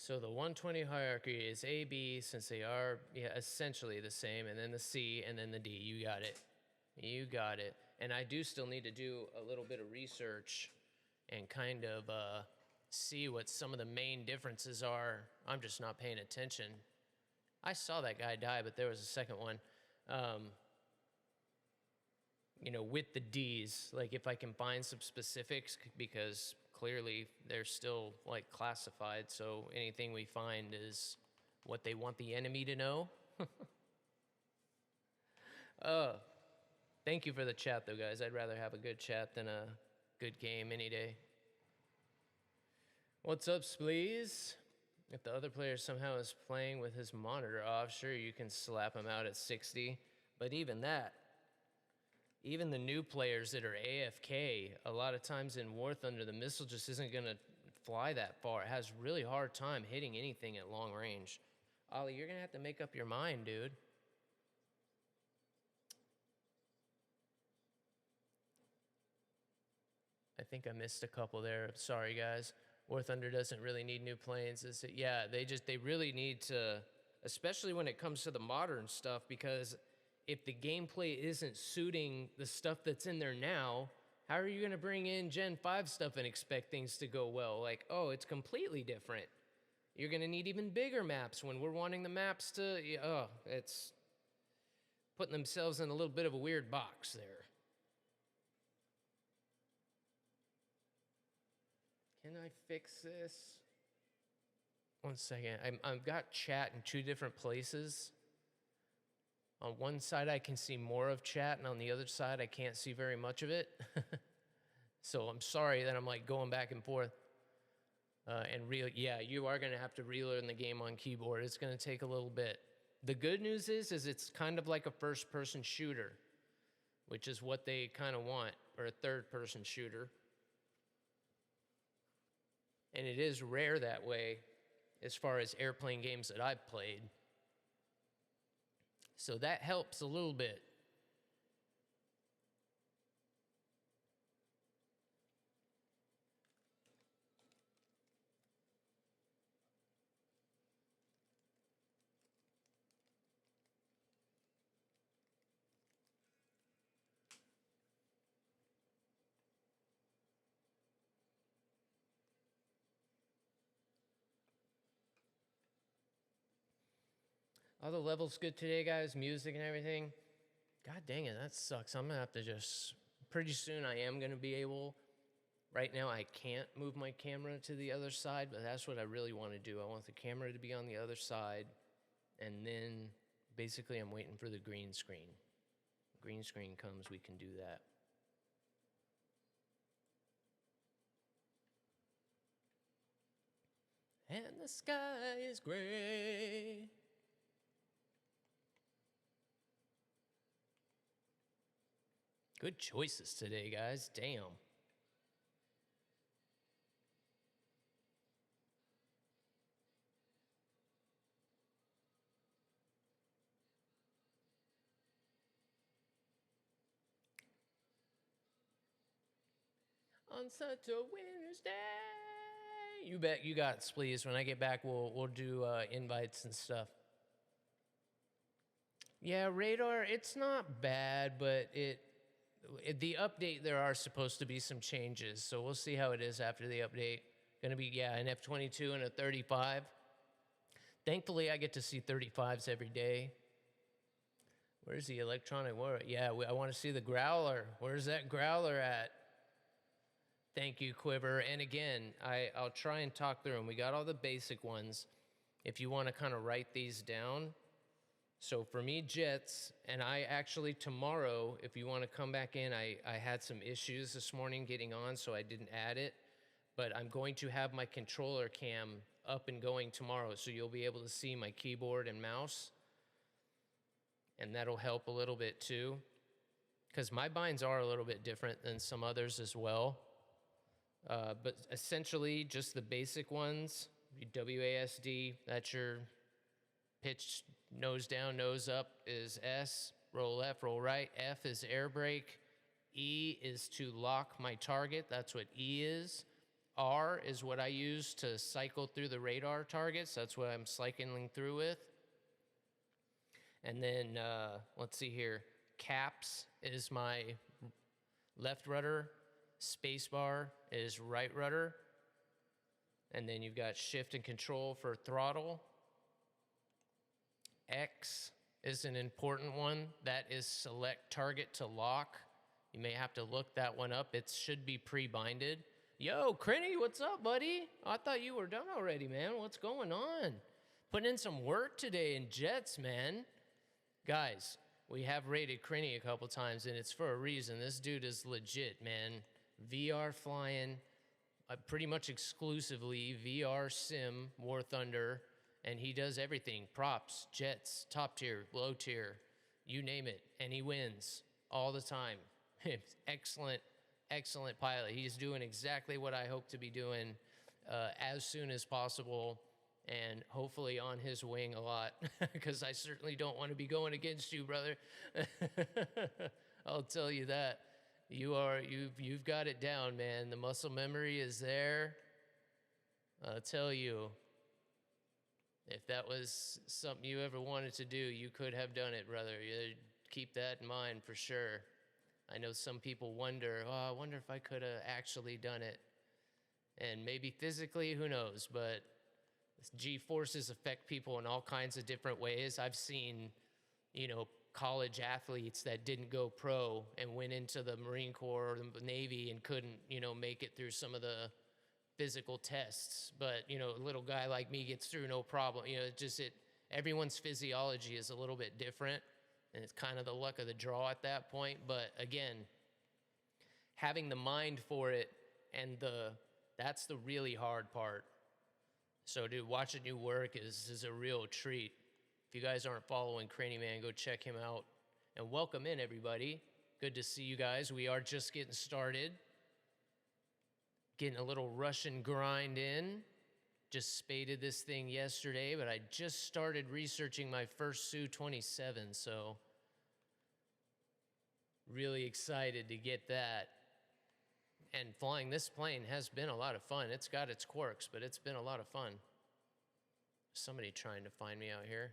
So the 120 hierarchy is A, B, since they are essentially the same, and then the C, and then the D. You got it. You got it. And I do still need to do a little bit of research and kind of see what some of the main differences are. I'm just not paying attention. I saw that guy die, but there was a second one. With the D's, like if I can find some specifics, because clearly they're still like classified, so anything we find is what they want the enemy to know. Thank you for the chat though, guys. I'd rather have a good chat than a good game any day. What's up, Spleeze? If the other player somehow is playing with his monitor off, sure, you can slap him out at 60, but even that, even the new players that are AFK, a lot of times in War Thunder, the missile just isn't going to fly that far. It has really hard time hitting anything at long range. Ollie, you're going to have to make up your mind, dude. I think I missed a couple there. Sorry, guys. War Thunder doesn't really need new planes. They really need to, especially when it comes to the modern stuff, because if the gameplay isn't suiting the stuff that's in there now, how are you going to bring in Gen 5 stuff and expect things to go well? Like, oh, it's completely different. You're going to need even bigger maps when we're wanting the maps to, it's putting themselves in a little bit of a weird box there. Can I fix this? One second. I've got chat in two different places. On one side, I can see more of chat, and on the other side, I can't see very much of it. So I'm sorry that I'm like going back and forth. You are going to have to relearn the game on keyboard. It's going to take a little bit. The good news is it's kind of like a first-person shooter, which is what they kind of want, or a third-person shooter. And it is rare that way as far as airplane games that I've played. So that helps a little bit. All the levels good today, guys, music and everything. God dang it, that sucks. I'm gonna have to just, pretty soon I am gonna be able, right now I can't move my camera to the other side, but that's what I really want to do. I want the camera to be on the other side, and then basically I'm waiting for the green screen. Green screen comes, we can do that. And the sky is gray. Good choices today, guys. Damn. On such a winter's day. You bet you got it, please. When I get back, we'll do invites and stuff. Yeah, radar, it's not bad, but the update, there are supposed to be some changes, so we'll see how it is after the update. Going to be, an F-22 and a 35. Thankfully, I get to see 35s every day. Where's the electronic war? Yeah, I want to see the Growler. Where's that Growler at? Thank you, Quiver. And again, I'll try and talk through them. We got all the basic ones. If you want to kind of write these down. So for me, jets, and I actually tomorrow, if you want to come back in, I had some issues this morning getting on, so I didn't add it. But I'm going to have my controller cam up and going tomorrow, so you'll be able to see my keyboard and mouse. And that'll help a little bit too, because my binds are a little bit different than some others as well. But essentially, just the basic ones, WASD, that's your pitch, nose down, nose up is S, roll left, roll right. F is air brake. E is to lock my target. That's what E is. R is what I use to cycle through the radar targets. That's what I'm cycling through with. And then, let's see here. Caps is my left rudder. Spacebar is right rudder. And then you've got shift and control for throttle. X is an important one. That is select target to lock. You may have to look that one up. It should be pre-binded. Yo, Crinny, what's up, buddy? I thought you were done already, man. What's going on? Putting in some work today in jets, man. Guys, we have rated Crinny a couple times, and it's for a reason. This dude is legit, man. VR flying, pretty much exclusively VR sim, War Thunder, and he does everything. Props, jets, top tier, low tier, you name it, and he wins all the time. Excellent, excellent pilot. He's doing exactly what I hope to be doing as soon as possible, and hopefully on his wing a lot, because I certainly don't want to be going against you, brother. I'll tell you that. You've got it down, man. The muscle memory is there. I'll tell you, if that was something you ever wanted to do, you could have done it, brother. You keep that in mind for sure. I know some people wonder, oh, I wonder if I could have actually done it. And maybe physically, who knows, but G-forces affect people in all kinds of different ways. I've seen, college athletes that didn't go pro and went into the Marine Corps or the Navy and couldn't, make it through some of the physical tests. But, a little guy like me gets through no problem. Everyone's physiology is a little bit different, and it's kind of the luck of the draw at that point. But again, having the mind for it and that's the really hard part. So, dude, watching you work is a real treat. If you guys aren't following Cranny Man, go check him out. And welcome in, everybody. Good to see you guys. We are just getting started. Getting a little Russian grind in. Just spaded this thing yesterday, but I just started researching my first Su-27, so really excited to get that. And flying this plane has been a lot of fun. It's got its quirks, but it's been a lot of fun. Somebody trying to find me out here.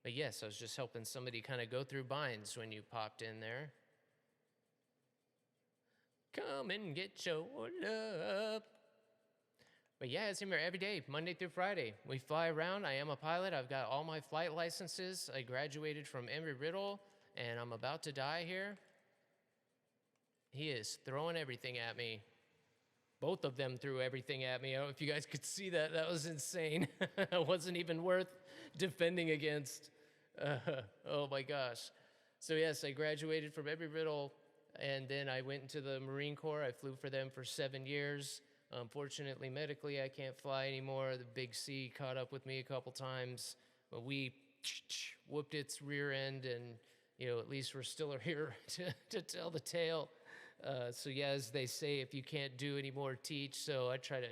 But yes, I was just helping somebody kind of go through binds when you popped in there. Come and get your love. But yeah, it's here every day, Monday through Friday. We fly around. I am a pilot. I've got all my flight licenses. I graduated from Embry-Riddle, and I'm about to die here. He is throwing everything at me. Both of them threw everything at me. I don't know if you guys could see that. That was insane. It wasn't even worth defending against. Oh my gosh. So yes, I graduated from Embry-Riddle, and then I went into the Marine Corps. I flew for them for 7 years. Unfortunately, medically, I can't fly anymore. The Big C caught up with me a couple times, but we whooped its rear end, and at least we're still here to tell the tale. So yeah, as they say, if you can't do any more, teach. So I try to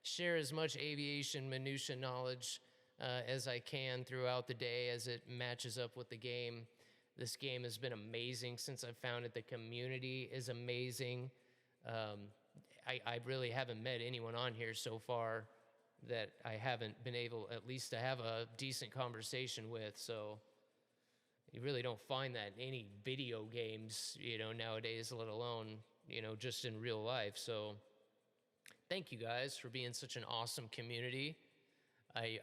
share as much aviation minutia knowledge as I can throughout the day as it matches up with the game. This game has been amazing since I found it. The community is amazing. I really haven't met anyone on here so far that I haven't been able at least to have a decent conversation with. So you really don't find that in any video games, nowadays, let alone, just in real life. So thank you guys for being such an awesome community. I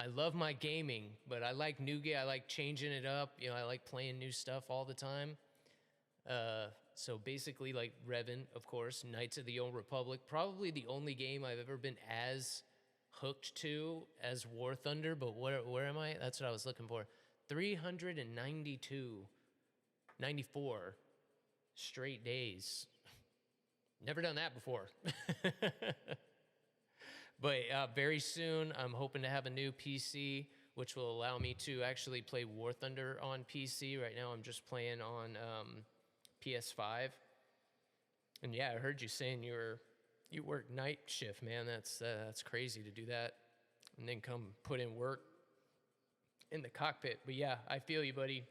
love my gaming, but I like new game. I like changing it up. I like playing new stuff all the time. So basically, like Reven, of course, Knights of the Old Republic, probably the only game I've ever been as hooked to as War Thunder. But where am I? That's what I was looking for. 94 straight days. Never done that before. But very soon, I'm hoping to have a new PC, which will allow me to actually play War Thunder on PC. Right now, I'm just playing on PS5. And yeah, I heard you saying you work night shift, man. That's crazy to do that, and then come put in work in the cockpit. But yeah, I feel you, buddy.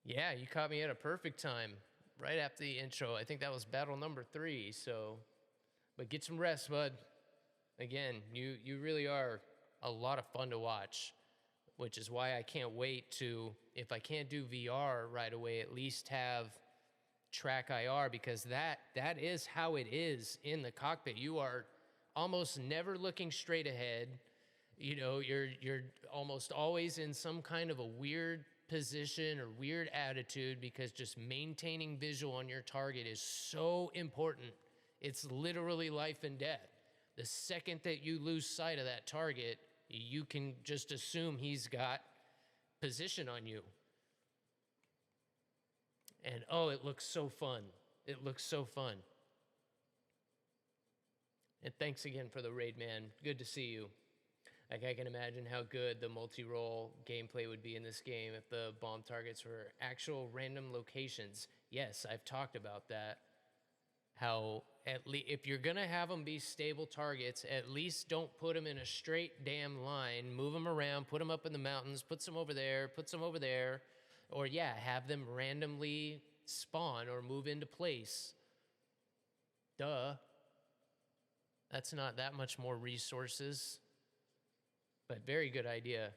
Yeah, you caught me at a perfect time. right after the intro. I think that was battle number 3. So, but get some rest, bud. Again, you really are a lot of fun to watch, which is why I can't wait to, if I can't do VR right away, at least have track IR, because that is how it is in the cockpit. You are almost never looking straight ahead. You know, you're almost always in some kind of a weird position or weird attitude, because just maintaining visual on your target is so important. It's literally life and death. The second that you lose sight of that target, you can just assume he's got position on you. And oh, it looks so fun. It looks so fun. And thanks again for the raid, man. Good to see you. Like, I can imagine how good the multi-role gameplay would be in this game if the bomb targets were actual random locations. Yes, I've talked about that. How if you're gonna have them be stable targets, at least don't put them in a straight damn line. Move them around, put them up in the mountains, put some over there, put some over there, or yeah, have them randomly spawn or move into place. Duh. That's not that much more resources, but very good idea.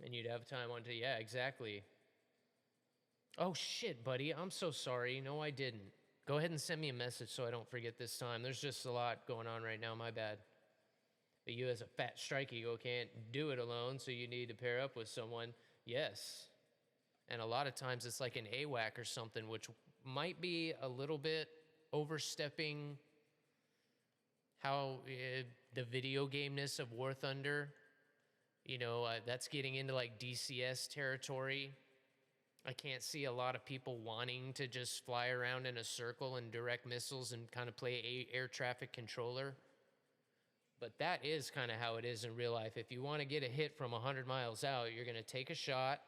And you'd have time on to, yeah, exactly. Oh, shit, buddy. I'm so sorry. No, I didn't. Go ahead and send me a message so I don't forget this time. There's just a lot going on right now. My bad. But you as a fat strike ego can't do it alone, so you need to pair up with someone. Yes. And a lot of times it's like an AWAC or something, which might be a little bit overstepping how the video game-ness of War Thunder. You know, that's getting into like DCS territory. I can't see a lot of people wanting to just fly around in a circle and direct missiles and kind of play air traffic controller. But that is kind of how it is in real life. If you want to get a hit from 100 miles out, you're going to take a shot,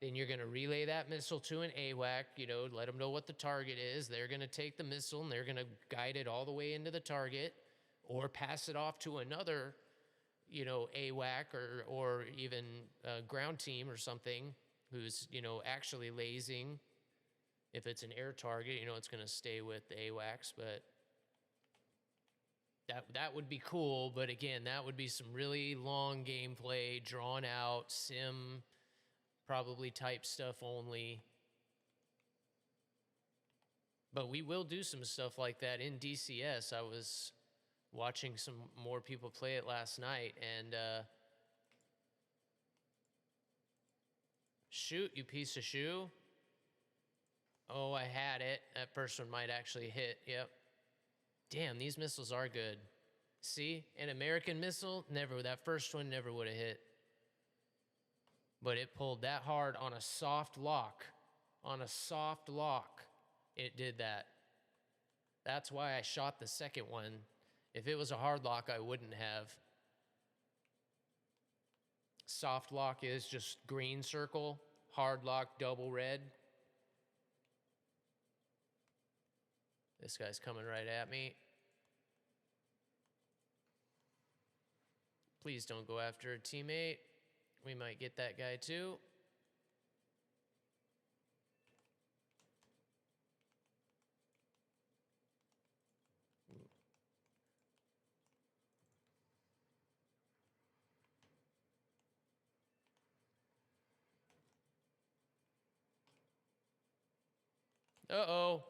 then you're going to relay that missile to an AWAC, you know, let them know what the target is. They're going to take the missile and they're going to guide it all the way into the target, or pass it off to another, you know, AWAC or even a ground team or something who's, you know, actually lasing. If it's an air target, you know, it's going to stay with the AWACS, but that would be cool. But again, that would be some really long gameplay, drawn out, sim, probably type stuff only. But we will do some stuff like that in DCS. I was watching some more people play it last night, and shoot, you piece of shoe. Oh, I had it. That first one might actually hit. Yep. Damn, these missiles are good. See, an American missile, never. That first one never would have hit. But it pulled that hard on a soft lock. On a soft lock, it did that. That's why I shot the second one. If it was a hard lock, I wouldn't have. Soft lock is just green circle, hard lock double red. This guy's coming right at me. Please don't go after a teammate. We might get that guy too. Uh-oh.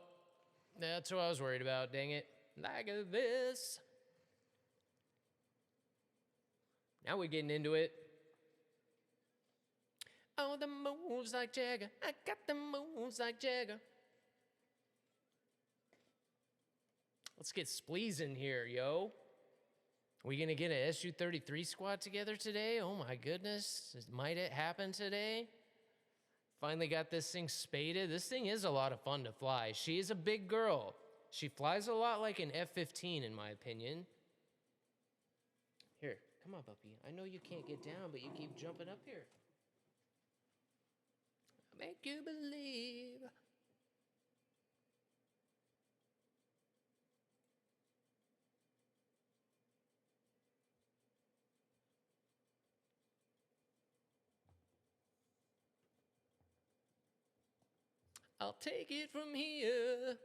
That's what I was worried about, dang it. Like this. Now we're getting into it. Oh, the moves like Jagger. I got the moves like Jagger. Let's get Spleez in here, yo. We gonna get an SU-33 squad together today? Oh my goodness. Might it happen today? Finally got this thing spaded. This thing is a lot of fun to fly. She is a big girl. She flies a lot like an F-15 in my opinion. Here, come on, puppy. I know you can't get down, but you keep jumping up here. I make you believe. I'll take it from here.